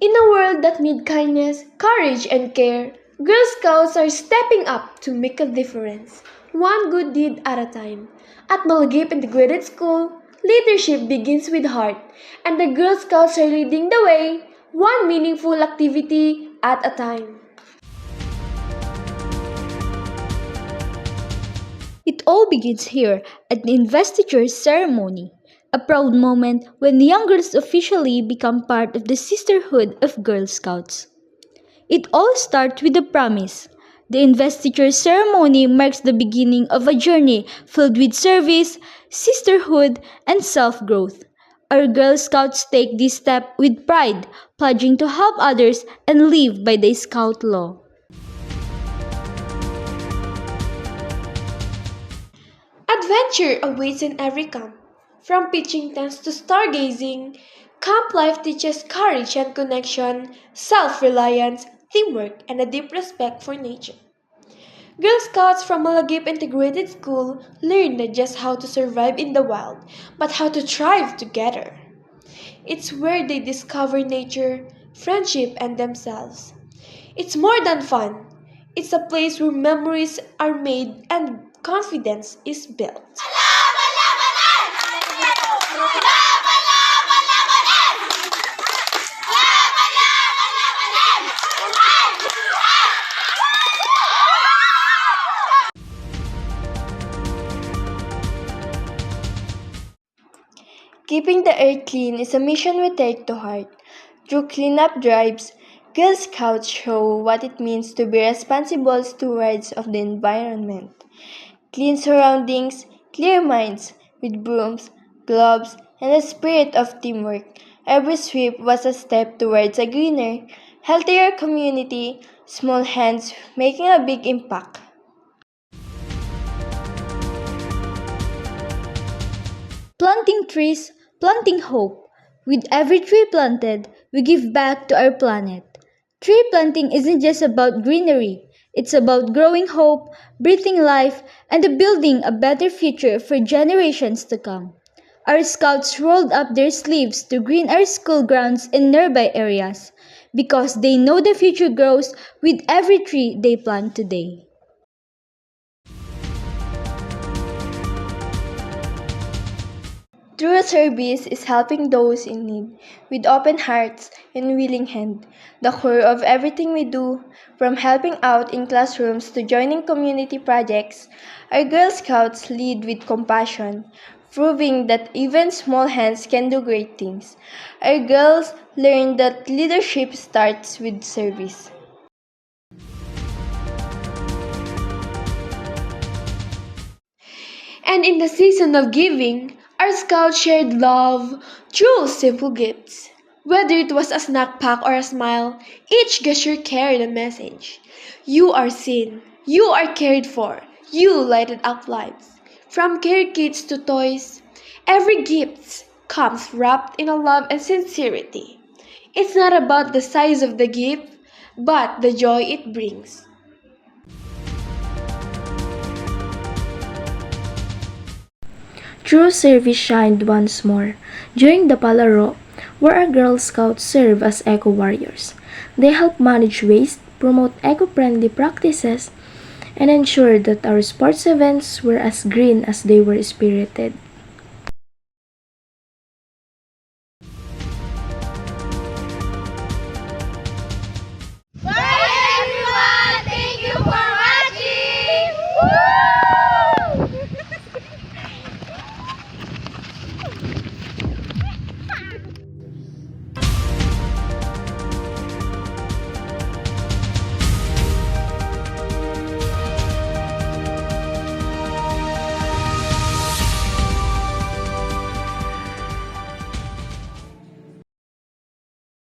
In a world that needs kindness, courage, and care, Girl Scouts are stepping up to make a difference, one good deed at a time. At Malagip Integrated School, leadership begins with heart, and the Girl Scouts are leading the way, one meaningful activity at a time. It all begins here at the investiture ceremony, a proud moment when the young girls officially become part of the Sisterhood of Girl Scouts. It all starts with a promise. The investiture ceremony marks the beginning of a journey filled with service, sisterhood, and self growth. Our Girl Scouts take this step with pride, pledging to help others and live by the Scout law. Adventure awaits in every camp. From pitching tents to stargazing, camp life teaches courage and connection, self reliance, teamwork, and a deep respect for nature. Girl Scouts from Malagip Integrated School learn not just how to survive in the wild, but how to thrive together. It's where they discover nature, friendship, and themselves. It's more than fun. It's a place where memories are made and confidence is built. Keeping the earth clean is a mission we take to heart. Through cleanup drives, Girl Scouts show what it means to be responsible stewards of the environment. Clean surroundings, clear minds, with brooms, gloves, and a spirit of teamwork. Every sweep was a step towards a greener, healthier community, small hands making a big impact. Planting trees, planting hope. With every tree planted, we give back to our planet. Tree planting isn't just about greenery, it's about growing hope, breathing life, and building a better future for generations to come. Our scouts rolled up their sleeves to green our school grounds in nearby areas because they know the future grows with every tree they plant today. True service is helping those in need with open hearts and willing hand. The core of everything we do, from helping out in classrooms to joining community projects, our Girl Scouts lead with compassion, proving that even small hands can do great things. Our girls learn that leadership starts with service. And in the season of giving, our scouts shared love through simple gifts. Whether it was a snack pack or a smile, each gesture carried a message. You are seen, you are cared for, you lighted up lives. From care kits to toys, every gift comes wrapped in a love and sincerity. It's not about the size of the gift, but the joy it brings. True service shined once more during the Palaro, where our Girl Scouts serve as eco warriors. They help manage waste, promote eco-friendly practices, and ensure that our sports events were as green as they were spirited.